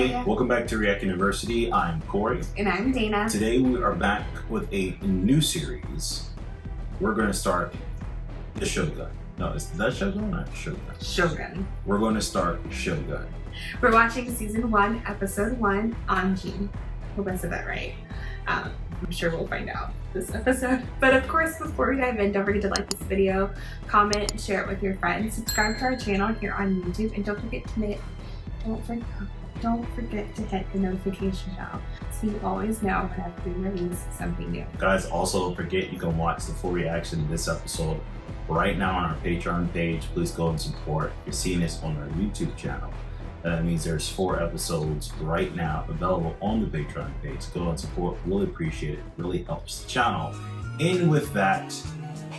Hey, welcome back to React University. I'm Corey. And I'm Dana. Today we are back with a new series. We're going to start the Shogun. No, is that Shogun or Shogun? Shogun. We're going to start Shogun. We're watching season 1, episode 1, Anjin. Hope I said that right. I'm sure we'll find out this episode. But of course, before we dive in, don't forget to like this video, comment, share it with your friends, subscribe to our channel here on YouTube, and don't forget to hit the notification bell so you always know whenever we release something new. Guys, also don't forget you can watch the full reaction to this episode right now on our Patreon page. Please go and support. You're seeing this on our YouTube channel. That means there's 4 episodes right now available on the Patreon page. Go and support. Really appreciate it. Really helps the channel. And with that,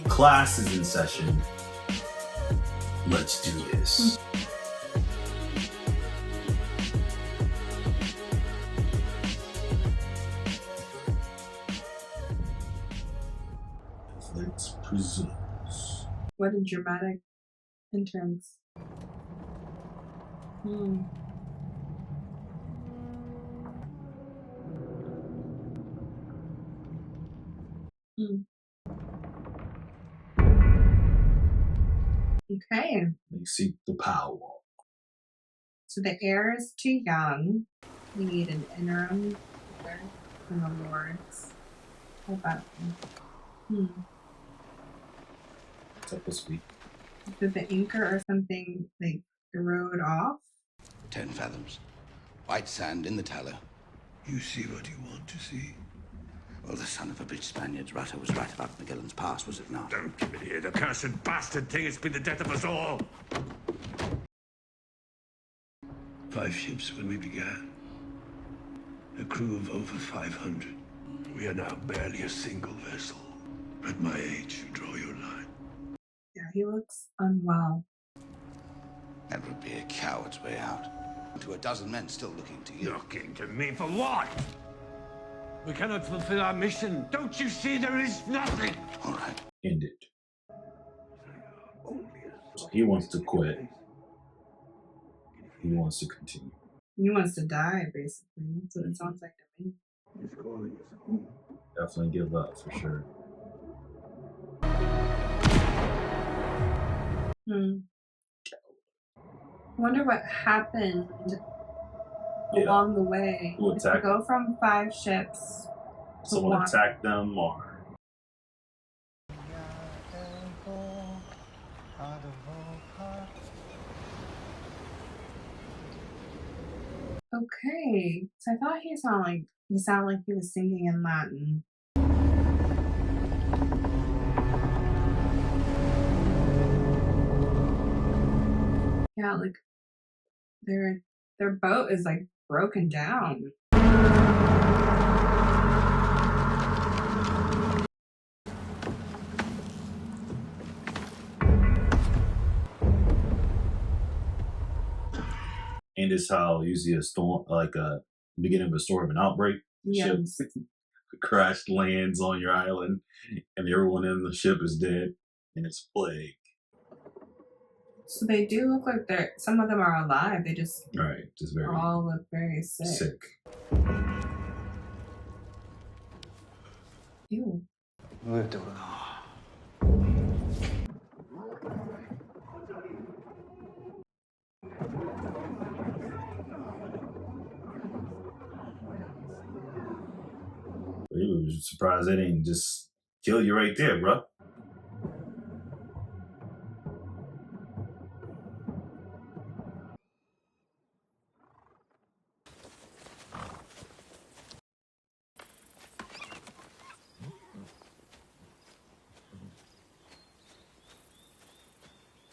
class is in session. Let's do this. Let's presents. What a dramatic entrance. Okay. They seek the power. So the heir is too young. We need an interim leader from the lords. How about What's up this week? Did the anchor or something like erode off? 10 fathoms. White sand in the tallow. You see what you want to see? Well, the son of a bitch Spaniard's rudder was right about Magellan's Pass, was it not? Don't give me here, the cursed bastard thing. It's been the death of us all. 5 ships when we began. A crew of over 500. We are now barely a single vessel. At my age, you draw your line. Yeah, he looks unwell. That would be a coward's way out. To a dozen men still looking to you. Looking to me for what? We cannot fulfill our mission. Don't you see there is nothing? All right. End it. So he wants to quit. He wants to continue. He wants to die, basically. That's what it sounds like to me. Definitely give up for sure. Wonder what happened along the way. Who To attacked go from 5 ships to someone 1. attacked them or Okay, so I thought he sounded like he was singing in Latin. Yeah, like their boat is like broken down. and it's how usually a storm, like a beginning of a storm, an outbreak, ship crash lands on your island, and everyone in the ship is dead, and it's plague. So they do look like some of them are alive. They just Very all look very sick. Ew. You were surprised they didn't just kill you right there, bro.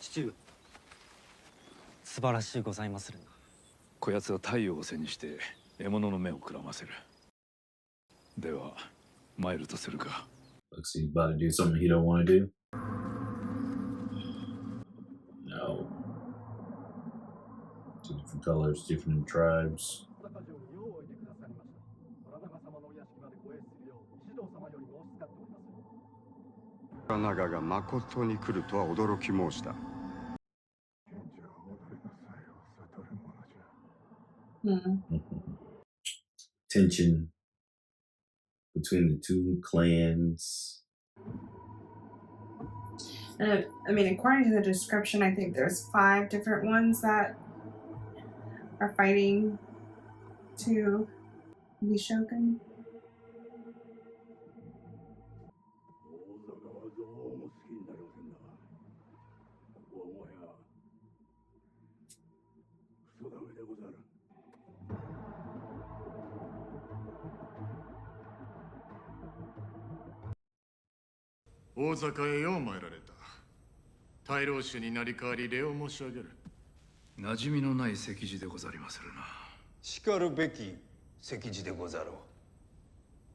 Chief, 素晴らしいございまするな。こやつは太陽を背にして獲物の目をくらませる。では参るとするか。Looks like he's about to do something he don't want to do. No. 2 different colors, different tribes. 長がまことに来るとは驚き申した。Tension between the two clans. I mean, according to the description, I think there's 5 different ones that are fighting to be Shogun. 大坂へよう参られた。大老衆になり代わり礼を申し上げる。馴染みのない席次でござりまするな。しかるべき席次でござろ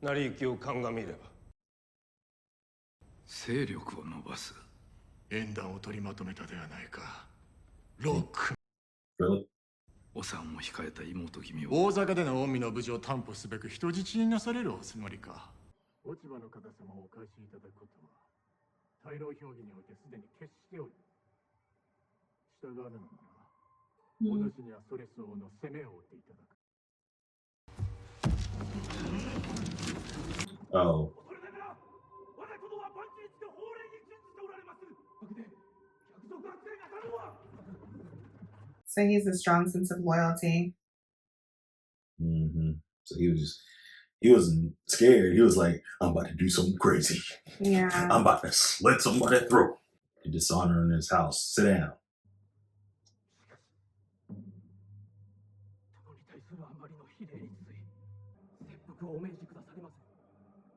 う。成り行きを鑑みれば。勢力を伸ばす。縁談を取りまとめたではないか。ロック。Really? お産を控えた妹君を。大坂での近江の無事を担保すべく人質になされるおつもりか。落ち葉の方様をお返しいただくことは、大老評議においてすでに決しており、従わぬのなら、お主にはそれ相応の責めを負っていただく。Oh. So he has a strong sense of loyalty. So he wasn't scared. He was like, I'm about to do something crazy. Yeah. I'm about to slit somebody's throat. Dishonor in his house. Sit down.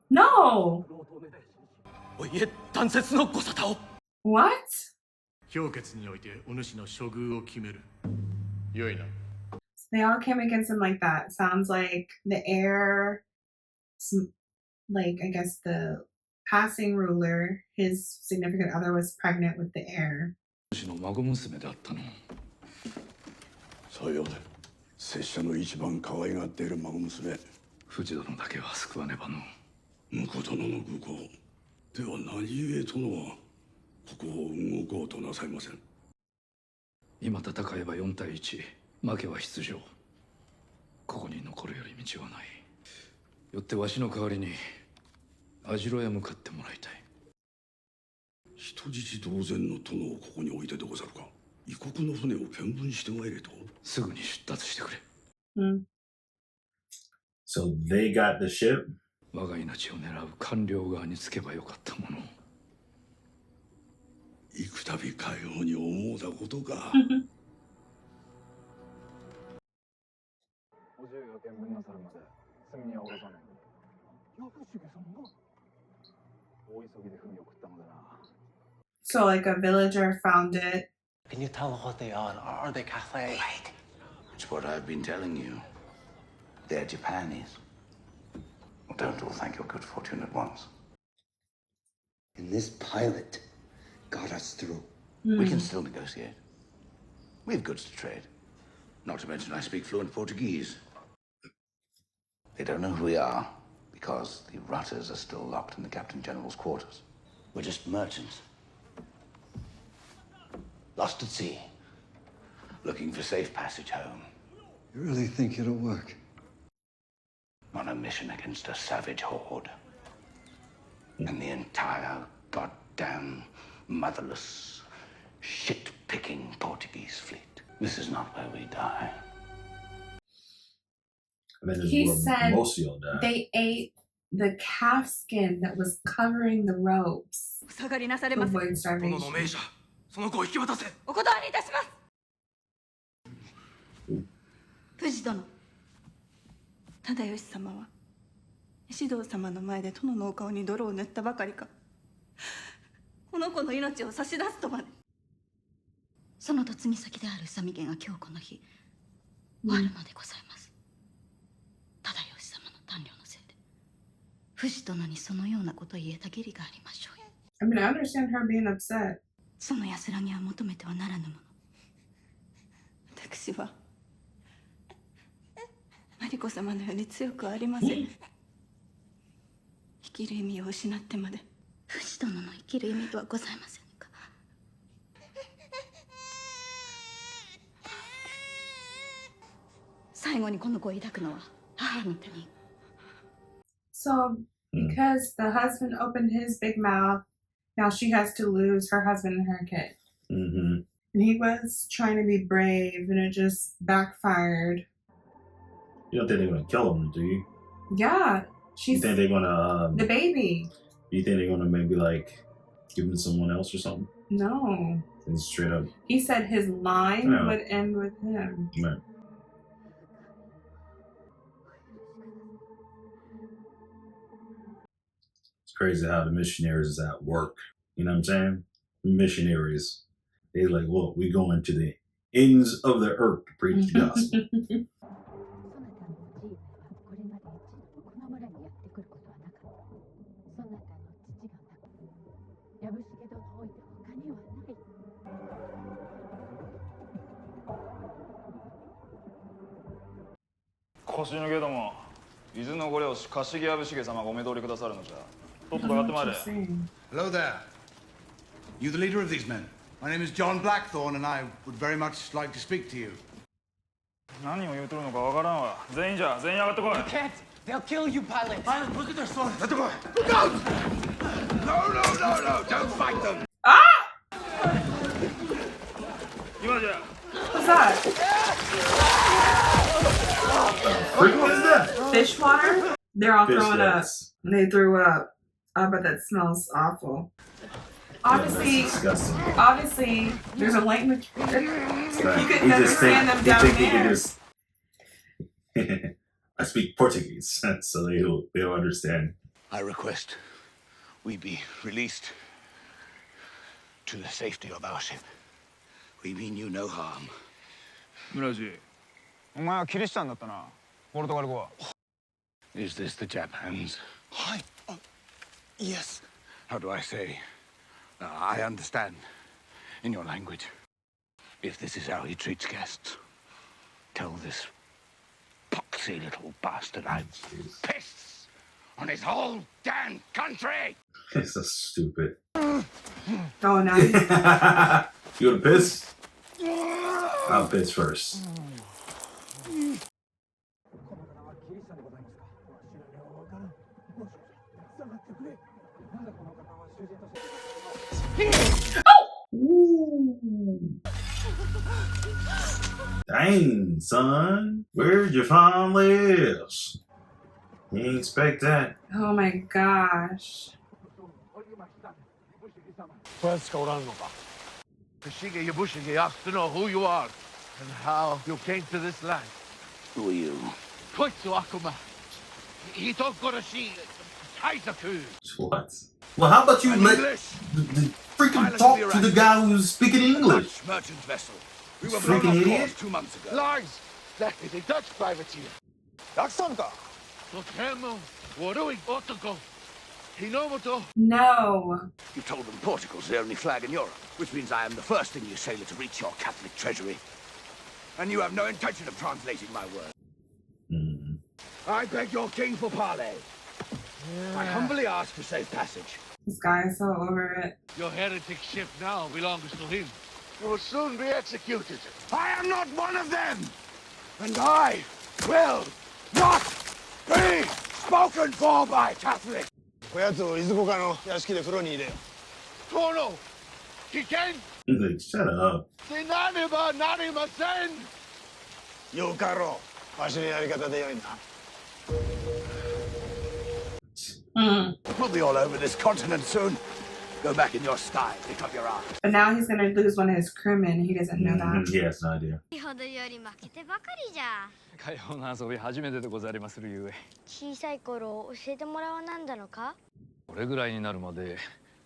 No! おいえ、断絶のご沙汰を。What? 評決においてお主の処遇を決める。よいな。They all came against him like that. Sounds like the heir, like, I guess the passing ruler, his significant other was pregnant with the heir. お主の孫娘であったの。さようで。拙者の一番可愛がっている孫娘。藤殿だけは救わねばの。婿殿の愚行。では何故殿はここを動こうとなさいません。今戦えば4対1。負けは出場。ここに残るより道はない。よってわしの代わりに網代へ向かってもらいたい。人質同然の殿をここに置いてでござるか。異国の船を見聞してまいれと。すぐに出立してくれ。So they got the ship? 我が命を狙う官僚側につけばよかったもの。幾度かように思うたことか。おじいが見分なさるまで罪にはおろさない。薬重さんが大急ぎで文を送ったのだな。So, like, a villager found it. Can you tell what they are? Are they Catholic? Right. It's what I've been telling you. They're Japanese. Well, don't all thank your good fortune at once. And this pilot got us through. We can still negotiate. We have goods to trade. Not to mention I speak fluent Portuguese. They don't know who we are because the rutters are still locked in the Captain General's quarters. We're just merchants. Lost at sea. Looking for safe passage home. You really think it'll work? On a mission against a savage horde. And the entire goddamn motherless, shit-picking Portuguese fleet. This is not where we die. And then He this is where said most of y'all die. they ate the calf skin that was covering the ropes to avoid 殿 starvation. の命者、その子を引き渡せ。お断りいたします。藤殿、忠義様は石堂様の前で殿のお顔に泥を塗ったばかりか、この子の命を差し出すとまで。その嫁ぎ先である宇佐美家が今日この日終わるのでございます。忠義様の短慮のせいで藤殿にそのようなことを言えた義理がありましょう。 I mean, I understand her being upset. その安らぎは求めてはならぬもの。私はマリコ様のように強くはありません。生きる意味を失ってまで藤殿の生きる意味とはございませんか。最最後にこの子を抱くのは母の手に。 So, because the husband opened his big mouth, now she has to lose her husband and her kid. Mm-hmm. And he was trying to be brave, and it just backfired. You don't think they're gonna kill him, do you? Yeah, You think they're gonna the baby. You think they're gonna maybe like give him to someone else or something? No. And straight up. He said his line Yeah. would end with him. Right. It's crazy how the missionaries is at work. You know what I'm saying? Missionaries. They like, well, we going to the ends of the earth to preach the gospel. Hello there. You the leader of these men? My name is John Blackthorne, and I would very much like to speak to you. You can't. They'll kill you, pilot. Pilot, look at their swords. Let them go. Look out! No! Don't fight them. What's that? What is that? Fish water? They're all Fish throwing up. nuts. They threw up. I bet that smells awful. Obviously, obviously, there's a language. You couldn't understand them down there. I speak Portuguese, so they'll understand. I request we be released to the safety of our ship. We mean you no harm. Is this the Japan's? Yes. How do I say? I understand in your language. If this is how he treats guests, tell this poxy little bastard I'm pissed on his whole damn country. It's so stupid. Oh, nice. You gonna piss? I'll piss first. Ooh. Dang, son. Where'd you find this? You ain't expect that. Oh my gosh. Kashige Yabushige asked to know who you are and how you came to this land. Who are you? Koitsu Akuma. Hito Goroshi Taizaku. What? Well, how about you let the freaking talk to the guy who's speaking English? Merchant vessel. We were Freaking blown off idiot. course 2 months ago. Lies! That is a Dutch privateer. Blackthorne. Totemo Warui Otoko. Hinomoto. No. You told them Portugal's the only flag in Europe, which means I am the first English sailor to reach your Catholic treasury. And you have no intention of translating my words. I beg your king for parley. I humbly ask for safe passage. This guy is so over it. Your heretic ship now belongs to him. You will soon be executed. I am not one of them! And I will not be spoken for by Catholics! Tono! Kiken! He's like, shut up. Sinaniba Nanimasen! Yokaro. We'll be all over this continent soon. Go back in your style, pick up your arms. But now he's gonna lose one of his crewmen. He doesn't know that. He has no idea. かような遊び初めてでござりまするゆえ。小さい頃教えてもらわなんだのか？これぐらいになるまで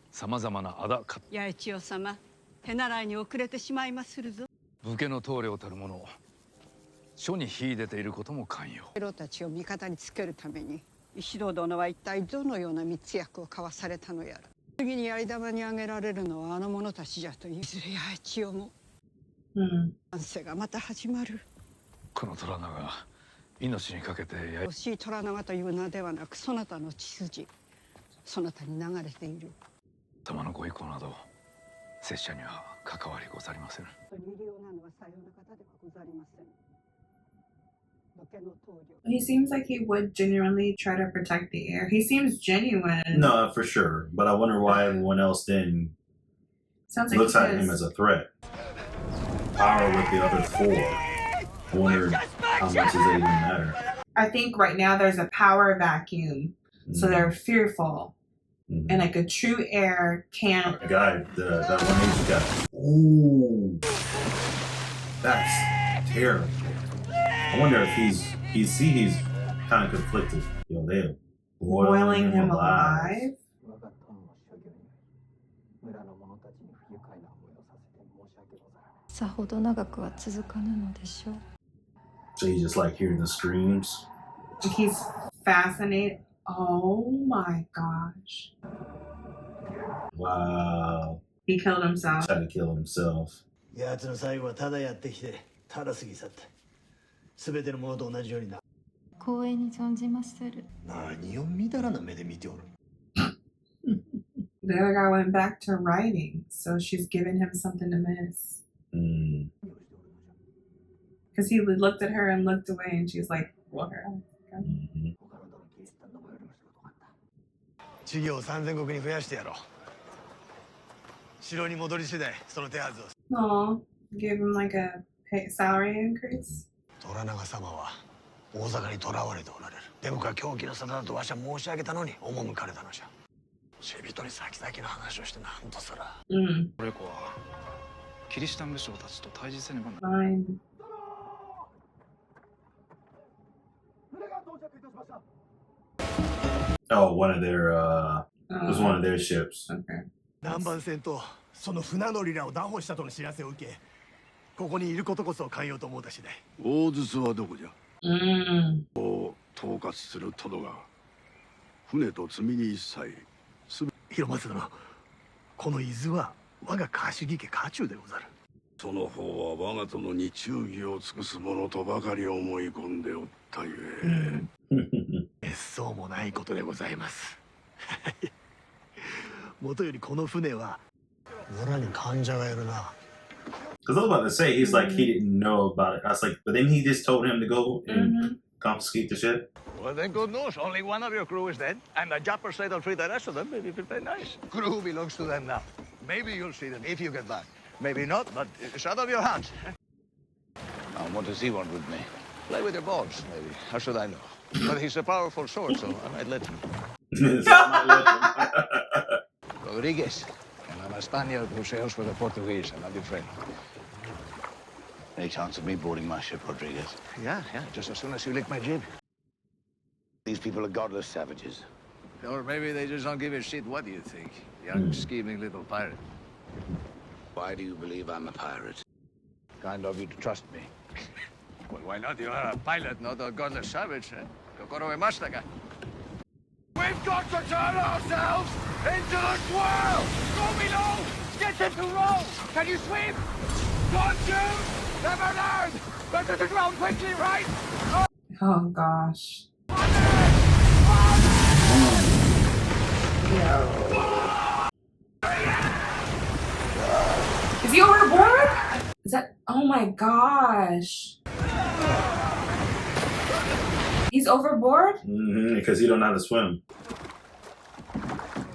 様々なあだか八重千代様、手習いに遅れてしまいまするぞ。武家の棟梁たる者書に秀でていることも寛容。ペロたちを味方につけるために石堂殿は一体どのような密約を交わされたのやら。次に槍玉に挙げられるのはあの者たちじゃといずれ八重千代も。乱世がまた始まる。この虎名が命にかけて惜しい虎長という名ではなくそなたの血筋そなたに流れている。様のご意向など拙者には関わりござりません。入り用なのはさような方ではござりません。He seems like he would genuinely try to protect the heir. He seems genuine. No, for sure. But I wonder why everyone else then looks at him as a threat. Power with the other four. I wonder how much does it even matter. I think right now there's a power vacuum. So they're fearful. And like a true heir can't. The guy, that 1H guy. Ooh. That's terrible. I wonder if he's kind of conflicted. Yo, they're boiling him alive. So he's just like hearing the screams. He's fascinated. Oh my gosh. Wow. He killed himself. Tried to kill himself. やつの最後はただやってきてただ過ぎ去った。全てのものと同じようにな。光栄に存じまする。何をみだらな目で見ておる。 The other guy went back to writing, so she's giving him something to miss. Because he looked at her and looked away, and she's like, "What her?" 事業を3000石に増やしてやろう。城に戻り次第、その手はずを。Aw, give him like a salary increase. 虎長様は大坂に囚われておられる。で僕は狂気の沙汰だとわしは申し上げたのに赴かれたのじゃ。シェビトに先々の話をしてなんとすら。これ子はキリシタン武将たちと対峙せねばな。Fine. Oh, one of their it was one of their ships. Okay. 南蛮船とその船乗りらを拿捕したとの知らせを受け、ここにいることこそ寛容と思うた次第。大筒はどこじゃ？を統括する殿が船と積み荷一切広松殿、この伊豆は我が家主義家家中でござる。その方は我が殿に忠義を尽くす者とばかり思い込んでおったゆえ。そうもないことでございます。もとよりこの船は村に患者がいるな。Because I was about to say, he's like, he didn't know about it. I was like, but then he just told him to go and confiscate the ship. Well, then good news. Only one of your crew is dead, and the Japper said they'll treat the rest of them maybe if it's very nice. Crew belongs to them now. Maybe you'll see them if you get back. Maybe not, but it's out of your hands. And what does he want with me? Play with your balls, maybe. How should I know? But he's a powerful sword, so I might let him. Rodriguez. And I'm a Spaniard who sails for the Portuguese. I'm not your friend. Any chance of me boarding my ship, Rodriguez? Yeah, just as soon as you lick my jib. These people are godless savages. Or maybe they just don't give a shit. What do you think? Young, scheming little pirate. Why do you believe I'm a pirate? Kind of you to trust me. Well, why not? You are a pilot, not a godless savage. We've got to turn ourselves into the swirl! Go below! Get them to roll! Can you swim? Don't you? Never learned! Better to drown quickly, right? Oh gosh. Is he overboard? Is that? Oh my gosh. He's overboard? Because he don't know how to swim.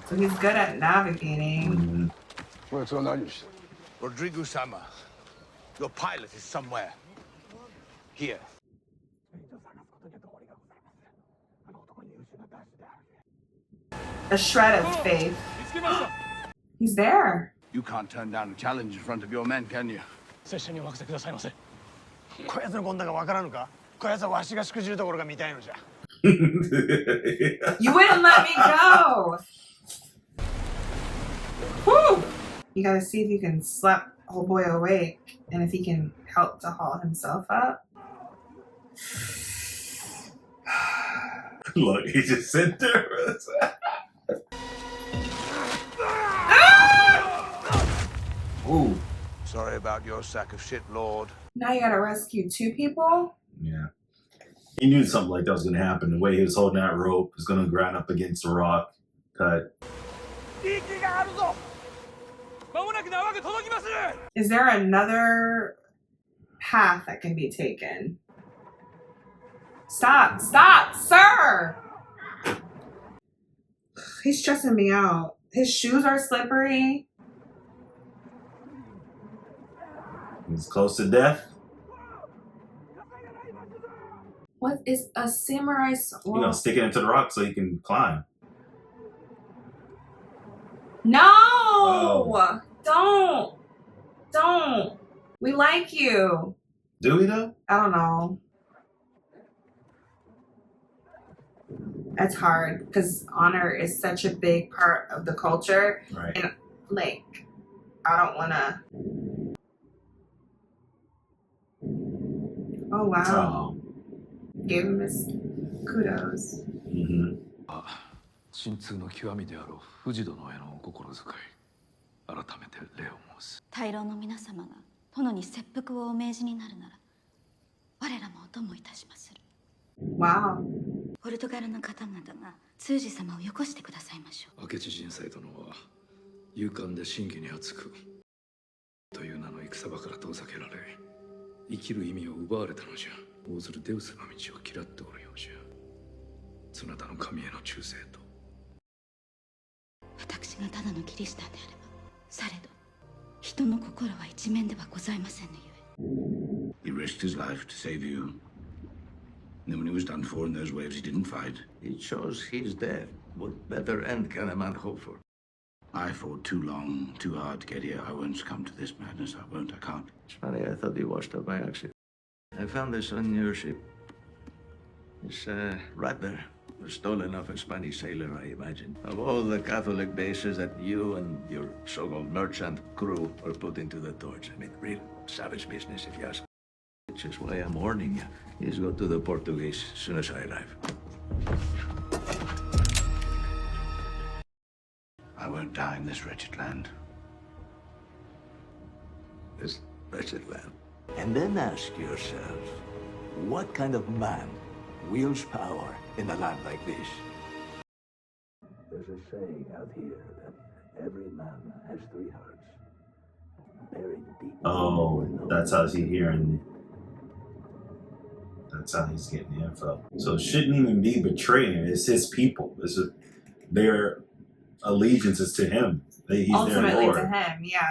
So he's good at navigating. Rodrigo Sama, your pilot is somewhere. Here. A shred of faith. He's there. You can't turn down a challenge in front of your men, can you? 拙者にお任せくださいませ。こやつのこんながわからぬか？こやつはわしがしくじるところが見たいのじゃ。You wouldn't let me go! Whew! You gotta see if you can slap old boy awake and if he can help to haul himself up. Look, he just sat there. Ooh. Sorry about your sack of shit, Lord. Now you gotta rescue two people? Yeah. He knew something like that was going to happen. The way he was holding that rope was going to grind up against the rock. Cut. Is there another path that can be taken? Stop, stop, sir! He's stressing me out. His shoes are slippery. He's close to death. What is a samurai sword? You're gonna stick it into the rock so you can climb. No! Oh. Don't. We like you. Do we though? I don't know. That's hard because honor is such a big part of the culture. Right. And like, I don't want to. Oh, wow. Gave him his kudos. Mm-hmm. 神通の極みであろう藤殿へのお心遣い改めて礼を申す。大老の皆様が殿に切腹をお命じになるなら我らもお供いたしまする。 Wow. ポルトガルの方々が通詞様をよこしてくださいましょう。明智仁斎殿は勇敢で真偽に厚くという名の戦場から遠ざけられ生きる意味を奪われたのじゃ。大ずるデウスの道を嫌っておるようじゃ。そなたの神への忠誠と。私がただのキリシタンであればされど人の心は一面ではございませんのゆえ。 He risked his life to save you. And then when he was done for in those waves, he didn't fight. It shows he's dead. What better end can a man hope for? I fought too long, too hard to get here. I won't succumb to this madness. I won't. I can't. It's funny, I thought you washed up by accident. I found this on your ship. It's right there. It was stolen off a Spanish sailor, I imagine. Of all the Catholic bases that you and your so-called merchant crew are put into the torch. I mean, real savage business, if you ask. Which is why I'm warning you. Please go to the Portuguese as soon as I arrive. I won't die in this wretched land. This wretched land. And then ask yourself, what kind of man wields power in a land like this? There's a saying out here that every man has three hearts. Buried deep. Oh, that's how he's hearing. That's how he's getting the info. So it shouldn't even be betraying. It's his people. Their allegiance is to him. He's Ultimately their Lord. to him, yeah.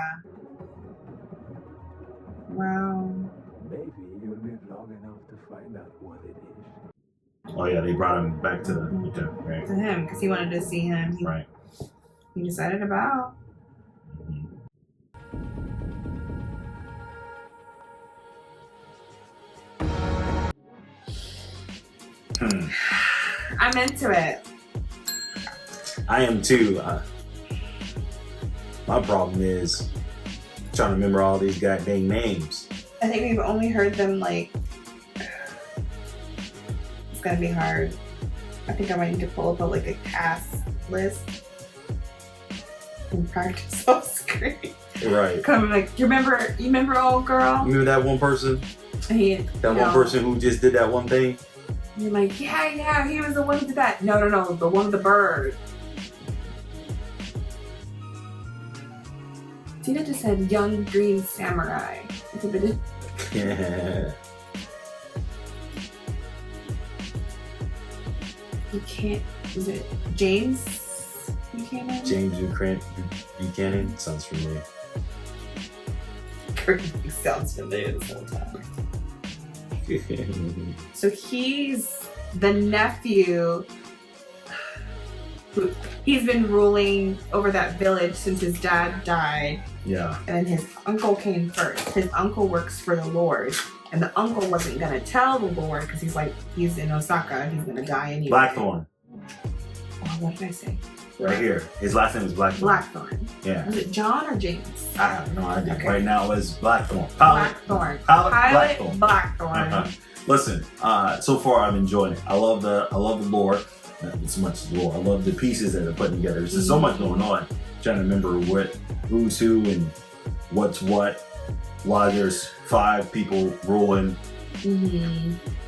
Wow. Maybe you'll live long enough to find out what it is. Oh yeah, they brought him back to the right. To him, because he wanted to see him. Right. He decided to bow. I'm into it. I am too. My problem is trying to remember all these goddamn names. I think we've only heard them like. It's gonna be hard. I think I might need to pull up a cast list and practice off screen. Right. Come like, you remember old girl? You remember that one person? That one person who just did that one thing? You're like, yeah, he was the one who did that. No, the one with the bird. Tina just said young green samurai. Yeah. You can't. Is it James Buchanan? James Buchanan sounds familiar. Kirby sounds familiar this whole time. So he's the nephew. He's been ruling over that village since his dad died. Yeah. And then his uncle came first. His uncle works for the Lord. And the uncle wasn't going to tell the Lord because he's in Osaka. He's going to die anyway. Blackthorne. Oh, what did I say? Right here. His last name is Blackthorne. Blackthorne. Yeah. Was it John or James? I have no idea. Okay. Right now it's Blackthorne. Blackthorne. Pilot Blackthorne. Listen, so far I'm enjoying it. I love the lore. Not as much as lore. I love the pieces that are put together. There's just so much going on. Trying to remember who's who and what's what. Why there's 5 people ruling.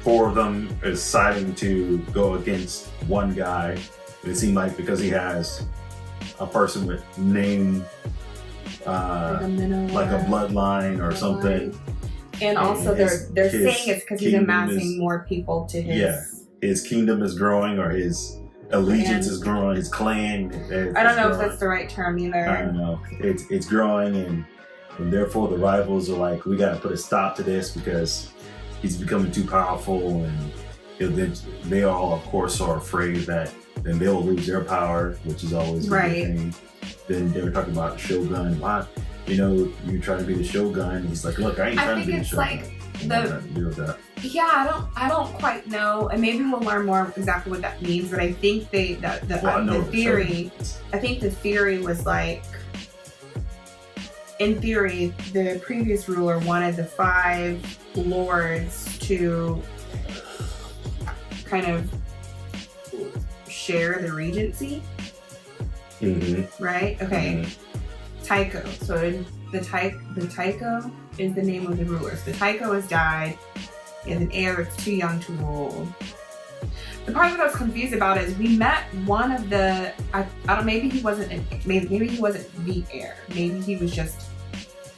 4 of them is deciding to go against one guy. It seemed like because he has a person with name, like a bloodline or something. And also, they're saying it's because he's amassing more people to his. Yeah, his kingdom is growing, or his allegiance is growing. His clan. I don't know if that's the right term either. I don't know. It's growing, and therefore the rivals are like, we got to put a stop to this because he's becoming too powerful, and they all, of course, are afraid that then they'll lose their power, which is always a good thing. Then they were talking about Shogun. Why, you're trying to be the Shogun. He's like, look, I ain't trying to be the Shogun. I think it's like deal with that. Yeah, I don't quite know, and maybe we'll learn more exactly what that means. But I think the theory was like, in theory, the previous ruler wanted the 5 lords to kind of share the regency. Right? Okay. Taiko. So the Taiko is the name of the ruler. So the Taiko has died. He has an heir that's too young to rule. The part that I was confused about is we met one of the I don't, maybe he wasn't maybe he wasn't the heir. Maybe he was just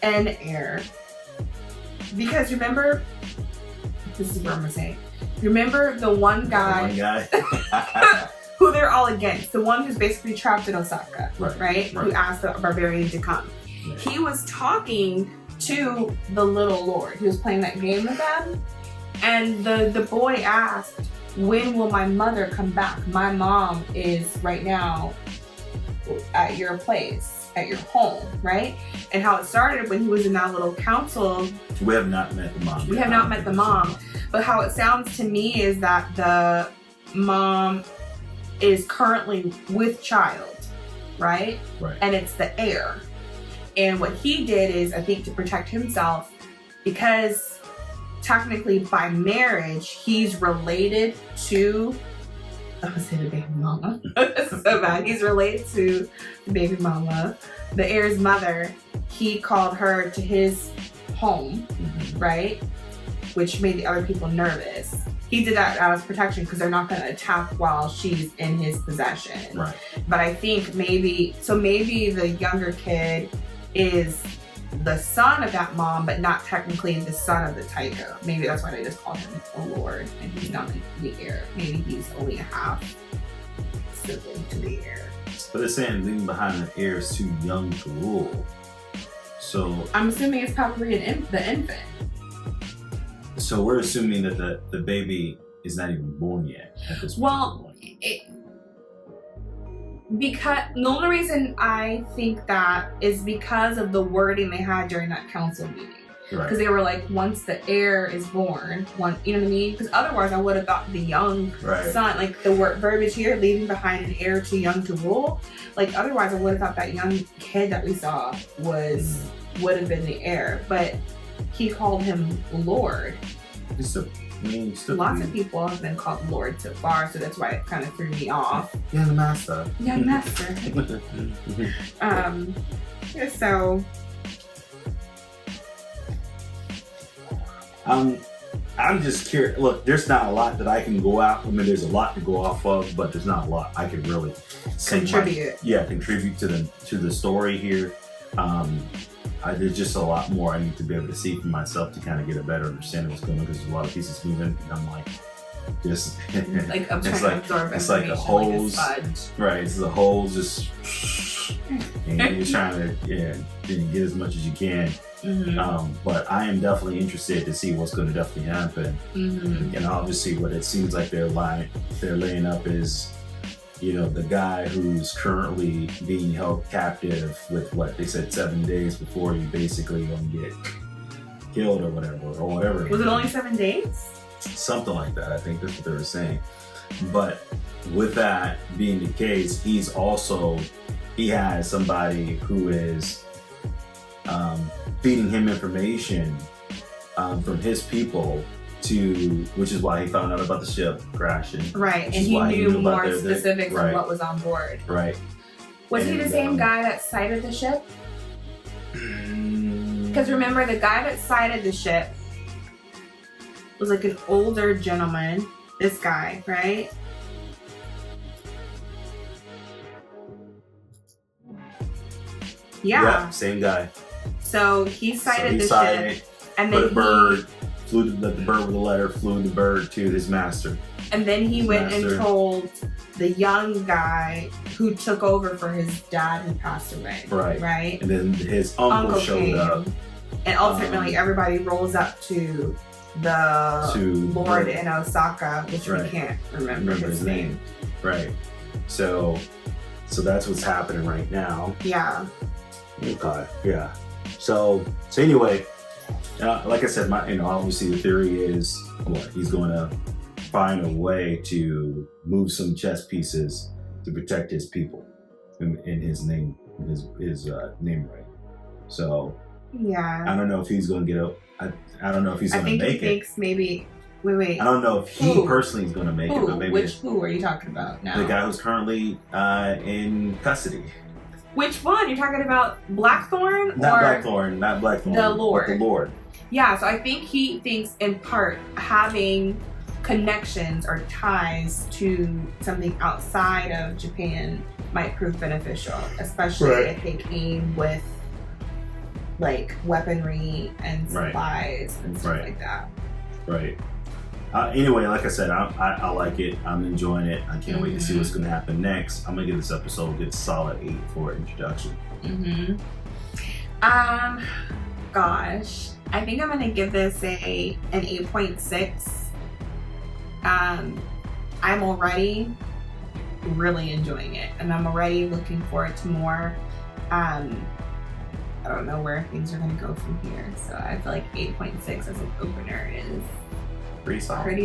an heir. Because remember, this is what I'm gonna say. Remember the one guy who they're all against, the one who's basically trapped in Osaka, right? Who asked the barbarian to come. He was talking to the little lord. He was playing that game with them, and the boy asked, when will my mother come back? My mom is right now at your place, at your home, right? And how it started when he was in that little council. We have not met the mom. We have not met the mom. But how it sounds to me is that the mom is currently with child, right? And it's the heir. And what he did is, I think, to protect himself, because technically by marriage, he's related to, I would say the baby mama. This is so bad. He's related to the baby mama, the heir's mother. He called her to his home, right? Which made the other people nervous. He did that as protection because they're not going to attack while she's in his possession. Right. But I think maybe the younger kid is the son of that mom, but not technically the son of the Taiko. Maybe that's why they just call him a lord, and he's not the heir. Maybe he's only a half sibling to the heir. But they're saying leaving behind an heir is too young to rule. So I'm assuming it's probably the infant. So we're assuming that the baby is not even born yet at this point. Because the only reason I think that is because of the wording they had during that council meeting. Because they were like, once the heir is born, you know what I mean? Because otherwise I would have thought the young son, like the word verbiage here, leaving behind an heir too young to rule. Like otherwise I would have thought that young kid that we saw would have been the heir. But he called him Lord. Lots of people have been called Lord so far, so that's why it kind of threw me off. Young master. Young master. So I'm just curious. Look, there's not a lot that I can go out. I mean, there's a lot to go off of, but there's not a lot I can really contribute to the story here. There's just a lot more I need to be able to see for myself to kind of get a better understanding of what's going on, because there's a lot of pieces moving, and I'm like, just like I'm trying to absorb it's like a hose, right? It's a hose, just and you're trying to get as much as you can. But I am definitely interested to see what's going to definitely happen, and obviously what it seems like they're laying up is, the guy who's currently being held captive with what they said 7 days before you basically gonna get killed or whatever. Was it only 7 days? Something like that. I think that's what they were saying. But with that being the case, he has somebody who is feeding him information from his people, which is why he found out about the ship crashing. Right, and he knew more specifics on what was on board. Right. Was he the same guy that sighted the ship? Because remember, the guy that sighted the ship was like an older gentleman. This guy, right? Yeah. Same guy. So he sighted the ship. And but then a bird flew the bird with a letter, flew the bird to his master. And then he went master. and told the young guy who took over for his dad who passed away. Right. Right? And then his uncle showed came, up. And ultimately everybody rolls up to the Lord in Osaka, which we can't remember his name. Right. So that's what's happening right now. Yeah. Okay. Yeah. So anyway, like I said, obviously the theory is he's going to find a way to move some chess pieces to protect his people in his name, his name right. So yeah, I don't know if he's going to get up. I don't know if he's going to make it. I think he thinks maybe. Wait. I don't know if he personally is going to make it, but maybe who are you talking about now? The guy who's currently in custody. Which one? You're talking about Blackthorne? Not Blackthorne. The Lord. The Lord. Yeah, so I think he thinks in part having connections or ties to something outside of Japan might prove beneficial, especially if they came with like weaponry and supplies and stuff like that. Right. Anyway, like I said, I like it. I'm enjoying it. I can't wait to see what's going to happen next. I'm going to give this episode a good solid 8 for introduction. Gosh, I think I'm going to give this an 8.6. I'm already really enjoying it, and I'm already looking forward to more. I don't know where things are going to go from here, so I feel like 8.6 as an opener is pretty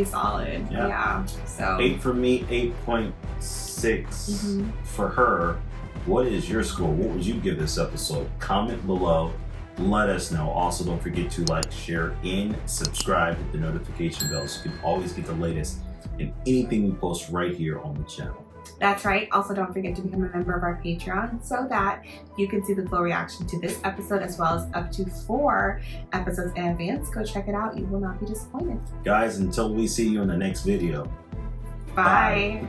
solid. Yeah. So 8 for me, 8.6 for her. What is your score? What would you give this episode? Comment below. Let us know. Also, don't forget to like, share, and subscribe with the notification bell so you can always get the latest in anything we post right here on the channel. That's right. Also, don't forget to become a member of our Patreon so that you can see the full reaction to this episode as well as up to 4 episodes in advance. Go check it out. You will not be disappointed. Guys, until we see you in the next video. Bye.